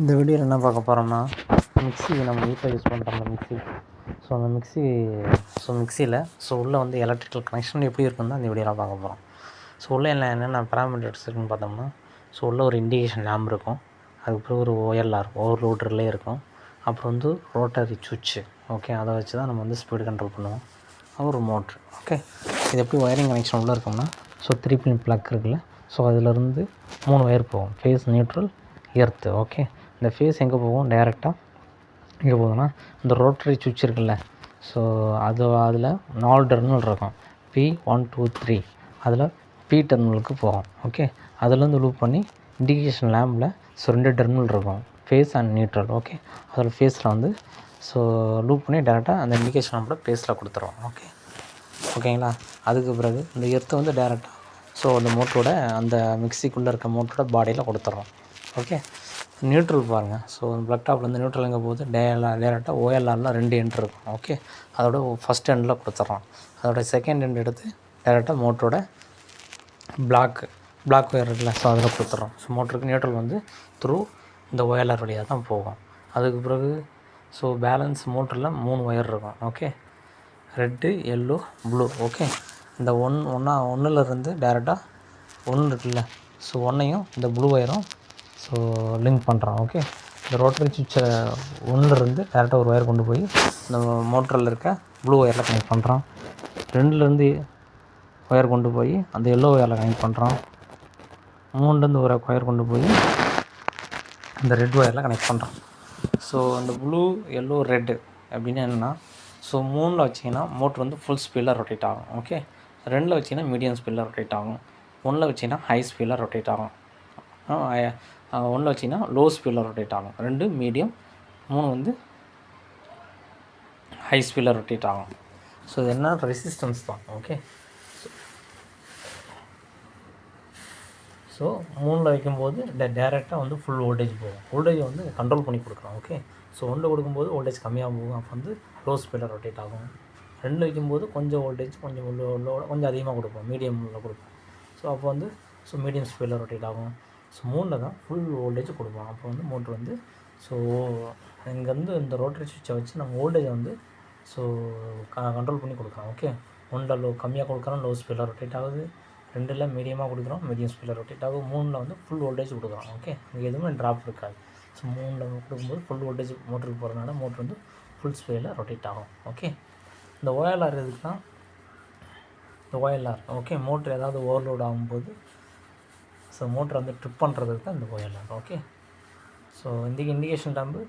இந்த வீடியோவில் என்ன பார்க்க போகிறோம்னா, மிக்ஸி நம்ம வீட்டில் யூஸ் பண்ணுற அந்த மிக்ஸி. ஸோ அந்த மிக்ஸியில் உள்ளே வந்து எலக்ட்ரிக்கல் கனெக்ஷன் எப்படி இருக்குன்னு தான் இந்த வீடியோவில் பார்க்க போகிறோம். ஸோ உள்ளே என்னென்ன பேராமீட்டர்ஸ் இருக்குன்னு பார்த்தோம்னா, உள்ளே ஒரு இண்டிகேஷன் லேம்ப் இருக்கும், அதுக்கப்புறம் ஒரு ஓஎல்ஆர் ஓவர்லோட் ரிலே இருக்கும், அப்புறம் வந்து ரோட்டரி சுவிட்சு. ஓகே, அதை வச்சு தான் நம்ம வந்து ஸ்பீடு கண்ட்ரோல் பண்ணுவோம். ஒரு மோட்ரு. ஓகே, இது எப்படி ஒயரிங் கனெக்ஷன் உள்ளே இருக்கும்னா, 3 பின் ப்ளக் இருக்குல்ல, அதிலேருந்து 3 ஒயர் போகும், ஃபேஸ், நியூட்ரல், எர்த்து. ஓகே, இந்த ஃபேஸ் எங்கே போகும், டைரெக்டாக எங்கே போகுதுன்னா இந்த ரோட்டரி சுவிட்ச் இருக்குல்ல, அதில் 4 டெர்மினல் இருக்கும், P1 2 3. அதில் P டெர்மினலுக்கு போகும். ஓகே, அதுலேருந்து லூப் பண்ணி இண்டிகேஷன் லேம்பில் 2 டெர்மினல் இருக்கும், ஃபேஸ் அண்ட் நியூட்ரல். ஓகே, அதில் ஃபேஸில் வந்து லூப் பண்ணி டேரெக்டாக அந்த இண்டிகேஷன் லேம்பில் ஃபேஸில் கொடுத்துருவோம். ஓகேங்களா. அதுக்கு பிறகு இந்த எர்த்து வந்து டேரெக்டாக அந்த மோட்டரோட அந்த மிக்ஸிக்குள்ளே இருக்க மோட்டரோட பாடியில் கொடுத்துட்றோம். ஓகே, நியூட்ரல் பாருங்கள். ப்ளக் டாப்லேருந்து நியூட்ரல் எங்கே போகுது, டேரெக்டாக ஓஎல்ஆரில் 2 எண்ட் இருக்கும். ஓகே, அதோட ஃபஸ்ட் எண்டில் கொடுத்துட்றோம். அதோட செகண்ட் எண்ட் எடுத்து டேரெக்டாக மோட்டரோட பிளாக் ஒயர் இருக்குல்ல, அதில் கொடுத்துட்றோம். மோட்டருக்கு நியூட்ரல் வந்து த்ரூ இந்த ஓஎல்ஆர் வழியாக தான் போகும். அதுக்கு பிறகு பேலன்ஸ் மோட்டரில் 3 ஒயர் இருக்கும். Okay, red, yellow, blue. Okay, இந்த ஒன்றுலேருந்து டேரெக்டாக 1 இருக்குல்ல, 1ஐயும் இந்த ப்ளூ ஒயரும் லிங்க் பண்ணுறோம். ஓகே, இந்த ரோட்டரி சுவிட்சை 1லேருந்து டேரெக்டாக ஒரு ஒயர் கொண்டு போய் இந்த மோட்டரில் இருக்க ப்ளூ ஒயரில் கனெக்ட் பண்ணுறோம். 2லேருந்து ஒயர் கொண்டு போய் அந்த எல்லோ ஒயரில் கனெக்ட் பண்ணுறோம். 3லேருந்து ஒரு ஒயர் கொண்டு போய் இந்த ரெட் ஒயரில் கனெக்ட் பண்ணுறோம். அந்த ப்ளூ, எல்லோ, ரெட்டு அப்படின்னு என்னென்னா, 3ல் வச்சிங்கன்னா மோட்ரு வந்து ஃபுல் ஸ்பீடில் ரொட்டேட் ஆகும். ஓகே, 2ல் வச்சிங்கன்னா மீடியம் ஸ்பீடில் ரொட்டேட் ஆகும். 1ல் வச்சிங்கன்னா ஹை ஸ்பீடில் ரொட்டேட் ஆகும். 1ல் வச்சிங்கன்னா லோ ஸ்பீடில் ரொட்டேட் ஆகும். 2 மீடியம், 3 வந்து ஹை ஸ்பீடில் ரொட்டேட் ஆகும். இது என்ன ரெசிஸ்டன்ஸ் தான். ஓகே, 3ல் வைக்கும்போது டேரெக்டாக வந்து ஃபுல் வோல்டேஜ் போகும். வோல்டேஜ் வந்து கண்ட்ரோல் பண்ணி கொடுக்குறோம். ஓகே, 1ல் கொடுக்கும்போது வோல்டேஜ் கம்மியாக போகும், அப்போ வந்து லோ ஸ்பீடில் ரொட்டேட் ஆகும். 2ல் வைக்கும்போது கொஞ்சம் வோல்டேஜ் கொஞ்சம் கொஞ்சம் அதிகமாக கொடுப்போம், மீடியமில் கொடுப்போம். அப்போ வந்து மீடியம் ஸ்பீடில் ரொட்டேட் ஆகும். 3ல் தான் ஃபுல் வோல்டேஜ் கொடுப்போம். அப்போ வந்து மோட்ரு வந்து இங்கேருந்து இந்த ரோட்டரி சுவிட்சை வச்சு நம்ம வோல்டேஜை வந்து கண்ட்ரோல் பண்ணி கொடுக்குறோம். ஓகே, 1ல் கம்மியாக கொடுக்குறோம், லோ ஸ்பீடில் ரொட்டேட் ஆகுது. 2ல் மீடியமாக கொடுக்குறோம், மீடியம் ஸ்பீடில் ரொட்டேட் ஆகும். 3ல் வந்து ஃபுல் வோல்டேஜ் கொடுக்குறோம். ஓகே, இங்கே எதுவுமே ட்ராப் இருக்காது. 3ல் கொடுக்கும்போது ஃபுல் வோல்டேஜ் மோட்டருக்கு போகிறதுனால மோட்ரு வந்து ஃபுல் ஸ்பீடில் ரொட்டேட் ஆகும். ஓகே, இந்த ஓஎல்ஆர் எதுக்குன்னா, இந்த ஓஎல்ஆர் ஓகே, மோட்ரு ஏதாவது ஓவர்லோட் ஆகும்போது மோட்ரு வந்து ட்ரிப் பண்ணுறதுக்கு தான் இந்த ஓஎல்ஆர். ஓகே, இந்த இண்டிகேஷன் லேம்பு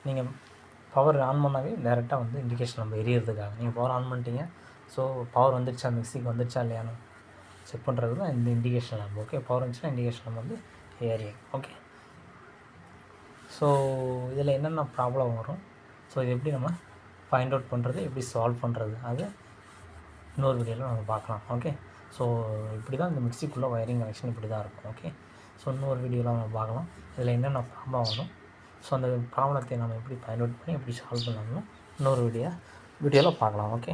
நீங்கள் பவர் ஆன் பண்ணாவே டேரெக்டாக வந்து இண்டிகேஷன் லேம்பு எரியறதுக்காக. நீங்கள் பவர் ஆன் பண்ணிட்டீங்க, பவர் வந்துடுச்சா, மிக்ஸிக்கு வந்துடுச்சா இல்லையானு செக் பண்ணுறது தான் இந்த இண்டிகேஷன் லேம்பு. ஓகே, பவர் வந்துச்சுன்னா இண்டிகேஷன் லேம்பு வந்து ஏரியும். ஓகே, இதில் என்னென்ன ப்ராப்ளம் வரும், இது எப்படி நம்ம ஃபைண்ட் அவுட் பண்ணுறது, எப்படி சால்வ் பண்ணுறது, அது இன்னொரு வீடியோவில் நம்ம பார்க்கலாம். ஓகே, இப்படி தான் இந்த மிக்ஸிக்குள்ளே ஒயரிங் கனெக்ஷன் இப்படி தான் இருக்கும். ஓகே, இன்னொரு வீடியோவில் நம்ம பார்க்கலாம் இதில் என்னென்ன ப்ராப்ளம் வரும். அந்த ப்ராப்ளத்தை நம்ம எப்படி ஃபைண்ட் அவுட் பண்ணி எப்படி சால்வ் பண்ணலாம்னு இன்னொரு வீடியோவில் பார்க்கலாம். ஓகே.